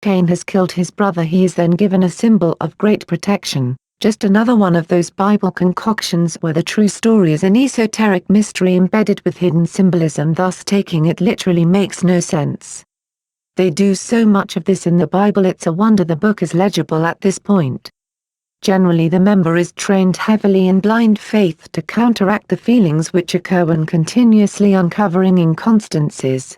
Cain has killed his brother, he is then given a symbol of great protection, just another one of those Bible concoctions where the true story is an esoteric mystery embedded with hidden symbolism, thus taking it literally makes no sense. They do so much of this in the Bible, it's a wonder the book is legible at this point. Generally the member is trained heavily in blind faith to counteract the feelings which occur when continuously uncovering inconstancies.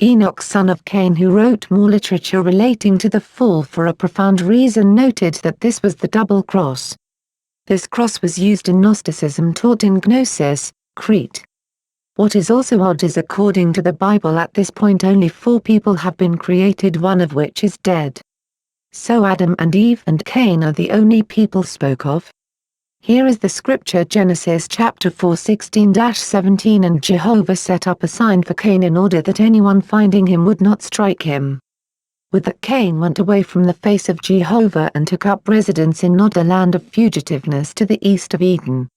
Enoch, son of Cain, who wrote more literature relating to the fall for a profound reason, noted that this was the double cross. This cross was used in Gnosticism taught in Gnosis, Crete. What is also odd is according to the Bible at this point only 4 people have been created, one of which is dead. So Adam and Eve and Cain are the only people spoke of. Here is the scripture, Genesis chapter 4:16-17, and Jehovah set up a sign for Cain in order that anyone finding him would not strike him. With that Cain went away from the face of Jehovah and took up residence in Nod, a land of fugitiveness to the east of Eden.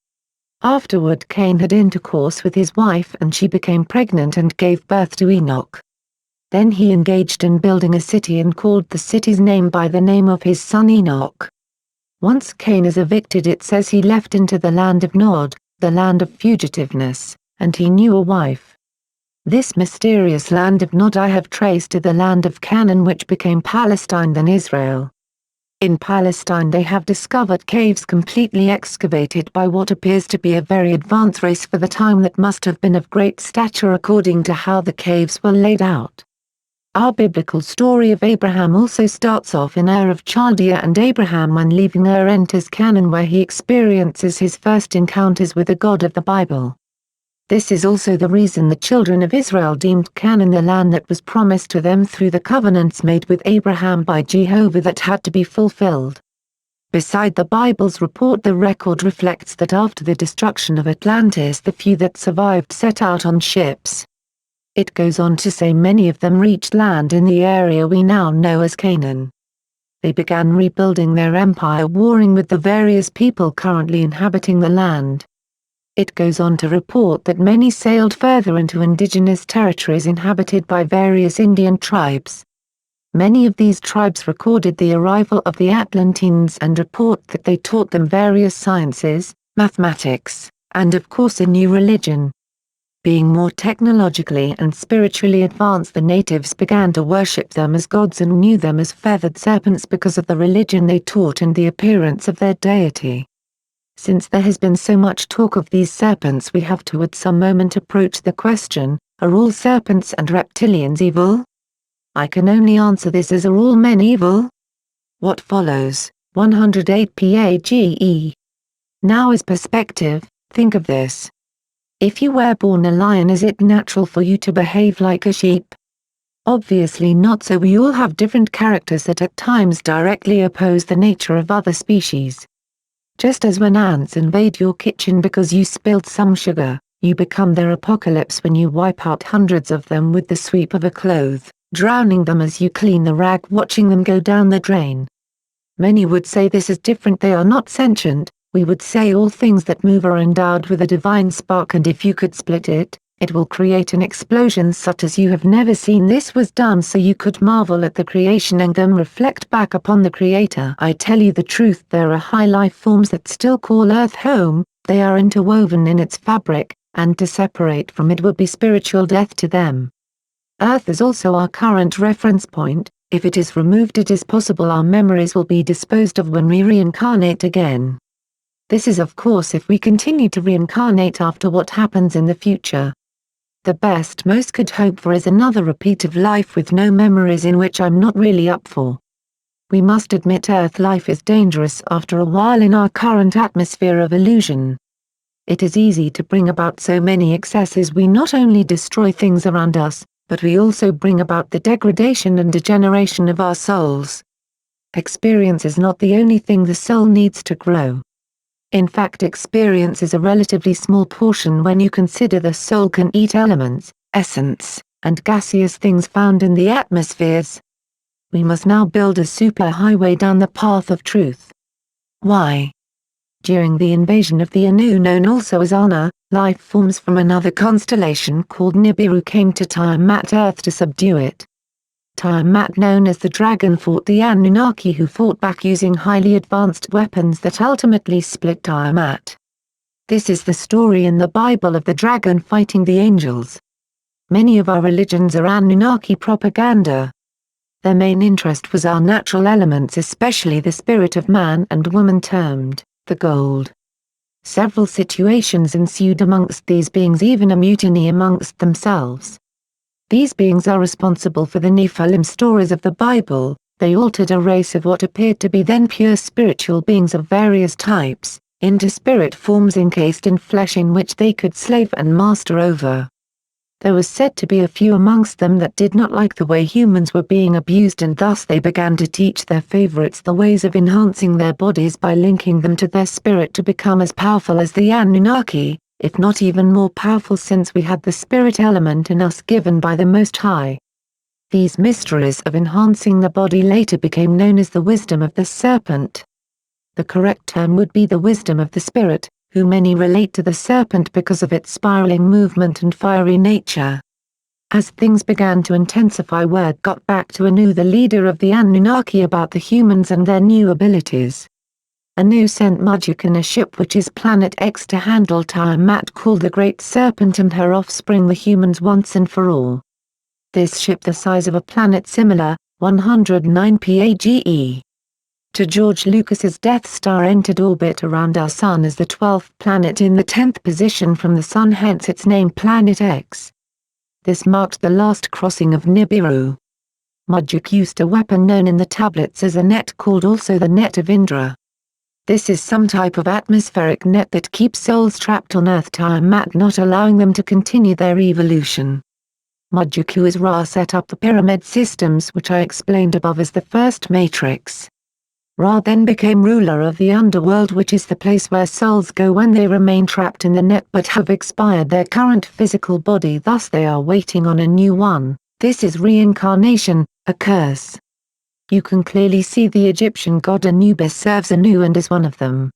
Afterward Cain had intercourse with his wife and she became pregnant and gave birth to Enoch. Then he engaged in building a city and called the city's name by the name of his son Enoch. Once Cain is evicted, it says he left into the land of Nod, the land of fugitiveness, and he knew a wife. This mysterious land of Nod I have traced to the land of Canaan, which became Palestine then Israel. In Palestine they have discovered caves completely excavated by what appears to be a very advanced race for the time that must have been of great stature according to how the caves were laid out. Our biblical story of Abraham also starts off in Ur of Chaldea, and Abraham, when leaving Ur, enters Canaan, where he experiences his first encounters with the God of the Bible. This is also the reason the children of Israel deemed Canaan the land that was promised to them through the covenants made with Abraham by Jehovah that had to be fulfilled. Beside the Bible's report, the record reflects that after the destruction of Atlantis, the few that survived set out on ships. It goes on to say many of them reached land in the area we now know as Canaan. They began rebuilding their empire, warring with the various people currently inhabiting the land. It goes on to report that many sailed further into indigenous territories inhabited by various Indian tribes. Many of these tribes recorded the arrival of the Atlanteans and report that they taught them various sciences, mathematics, and of course a new religion. Being more technologically and spiritually advanced, the natives began to worship them as gods and knew them as feathered serpents because of the religion they taught and the appearance of their deity. Since there has been so much talk of these serpents, we have to at some moment approach the question, are all serpents and reptilians evil? I can only answer this as, are all men evil? What follows, 108 PAGE. Now is perspective, think of this. If you were born a lion, is it natural for you to behave like a sheep? Obviously not, so we all have different characters that at times directly oppose the nature of other species. Just as when ants invade your kitchen because you spilled some sugar, you become their apocalypse when you wipe out hundreds of them with the sweep of a cloth, drowning them as you clean the rag, watching them go down the drain. Many would say this is different, they are not sentient. We would say all things that move are endowed with a divine spark, and if you could split it, it will create an explosion such as you have never seen. This was done so you could marvel at the creation and then reflect back upon the Creator. I tell you the truth, there are high life forms that still call Earth home, they are interwoven in its fabric, and to separate from it would be spiritual death to them. Earth is also our current reference point. If it is removed, it is possible our memories will be disposed of when we reincarnate again. This is of course if we continue to reincarnate after what happens in the future. The best most could hope for is another repeat of life with no memories, in which I'm not really up for. We must admit Earth life is dangerous after a while in our current atmosphere of illusion. It is easy to bring about so many excesses. We not only destroy things around us, but we also bring about the degradation and degeneration of our souls. Experience is not the only thing the soul needs to grow. In fact, experience is a relatively small portion when you consider the soul can eat elements, essence, and gaseous things found in the atmospheres. We must now build a superhighway down the path of truth. Why? During the invasion of the Anu, known also as Anna, life forms from another constellation called Nibiru came to Tiamat Earth to subdue it. Tiamat, known as the Dragon, fought the Anunnaki, who fought back using highly advanced weapons that ultimately split Tiamat. This is the story in the Bible of the dragon fighting the angels. Many of our religions are Anunnaki propaganda. Their main interest was our natural elements, especially the spirit of man and woman, termed the gold. Several situations ensued amongst these beings, even a mutiny amongst themselves. These beings are responsible for the Nephilim stories of the Bible. They altered a race of what appeared to be then pure spiritual beings of various types, into spirit forms encased in flesh in which they could slave and master over. There was said to be a few amongst them that did not like the way humans were being abused, and thus they began to teach their favorites the ways of enhancing their bodies by linking them to their spirit to become as powerful as the Anunnaki, if not even more powerful, since we had the spirit element in us given by the Most High. These mysteries of enhancing the body later became known as the wisdom of the serpent. The correct term would be the wisdom of the spirit, who many relate to the serpent because of its spiraling movement and fiery nature. As things began to intensify, word got back to Anu, the leader of the Anunnaki, about the humans and their new abilities. Anu sent Marduk in a ship, which is Planet X, to handle Tiamat, called the Great Serpent, and her offspring, the humans, once and for all. This ship, the size of a planet similar, 109 PAGE, to George Lucas's Death Star, entered orbit around our Sun as the 12th planet in the 10th position from the Sun, hence its name Planet X. This marked the last crossing of Nibiru. Marduk used a weapon known in the tablets as a net, called also the Net of Indra. This is some type of atmospheric net that keeps souls trapped on Earth, Tiamat, not allowing them to continue their evolution. Marduk, who is Ra, set up the pyramid systems which I explained above as the first matrix. Ra then became ruler of the underworld, which is the place where souls go when they remain trapped in the net but have expired their current physical body, thus they are waiting on a new one. This is reincarnation, a curse. You can clearly see the Egyptian god Anubis serves Anu and is one of them.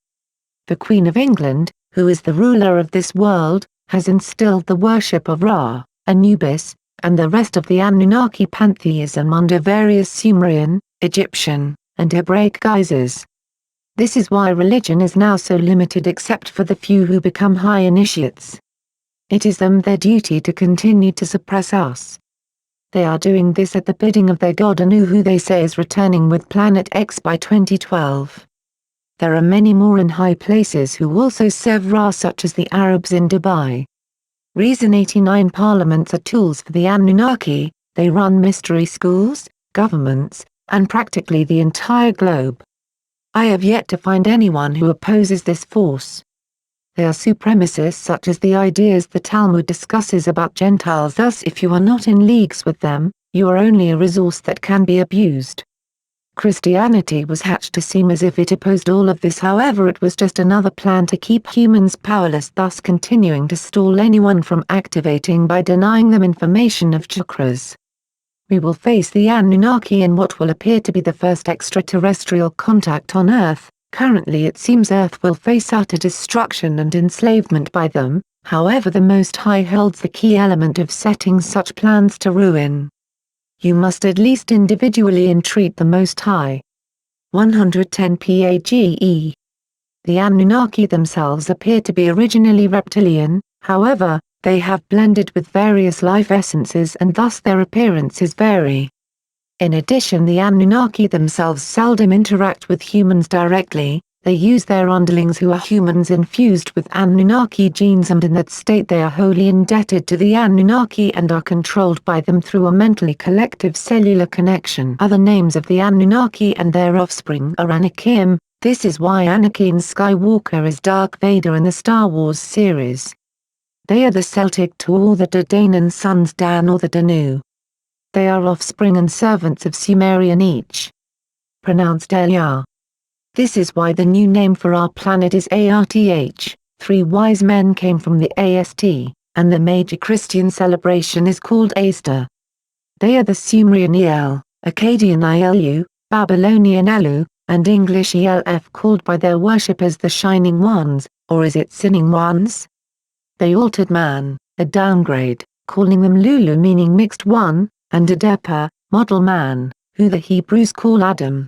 The Queen of England, who is the ruler of this world, has instilled the worship of Ra, Anubis, and the rest of the Anunnaki pantheism under various Sumerian, Egyptian, and Hebraic guises. This is why religion is now so limited except for the few who become high initiates. It is them their duty to continue to suppress us. They are doing this at the bidding of their god Anu, who they say is returning with Planet X by 2012. There are many more in high places who also serve Ra, such as the Arabs in Dubai. Reason 89 parliaments are tools for the Anunnaki. They run mystery schools, governments, and practically the entire globe. I have yet to find anyone who opposes this force. They are supremacists, such as the ideas the Talmud discusses about Gentiles. Thus, if you are not in leagues with them, you are only a resource that can be abused. Christianity was hatched to seem as if it opposed all of this, however it was just another plan to keep humans powerless, thus continuing to stall anyone from activating by denying them information of chakras. We will face the Anunnaki in what will appear to be the first extraterrestrial contact on Earth. Currently it seems Earth will face utter destruction and enslavement by them, however the Most High holds the key element of setting such plans to ruin. You must at least individually entreat the Most High. 110 PAGE. The Anunnaki themselves appear to be originally reptilian, however, they have blended with various life essences and thus their appearances vary. In addition, the Anunnaki themselves seldom interact with humans directly. They use their underlings who are humans infused with Anunnaki genes, and in that state they are wholly indebted to the Anunnaki and are controlled by them through a mentally collective cellular connection. Other names of the Anunnaki and their offspring are Anakim. This is why Anakin Skywalker is Darth Vader in the Star Wars series. They are the Celtic to all the Danaan sons, Dan or the Danu. They are offspring and servants of Sumerian each. Pronounced Elia. This is why the new name for our planet is Arth. 3 wise men came from the Ast, and the major Christian celebration is called Easter. They are the Sumerian El, Akkadian Ilu, Babylonian Elu, and English Elf, called by their worshippers the Shining Ones, or is it Sinning Ones? They altered man, a downgrade, calling them Lulu, meaning mixed one, and Adepa, model man, who the Hebrews call Adam,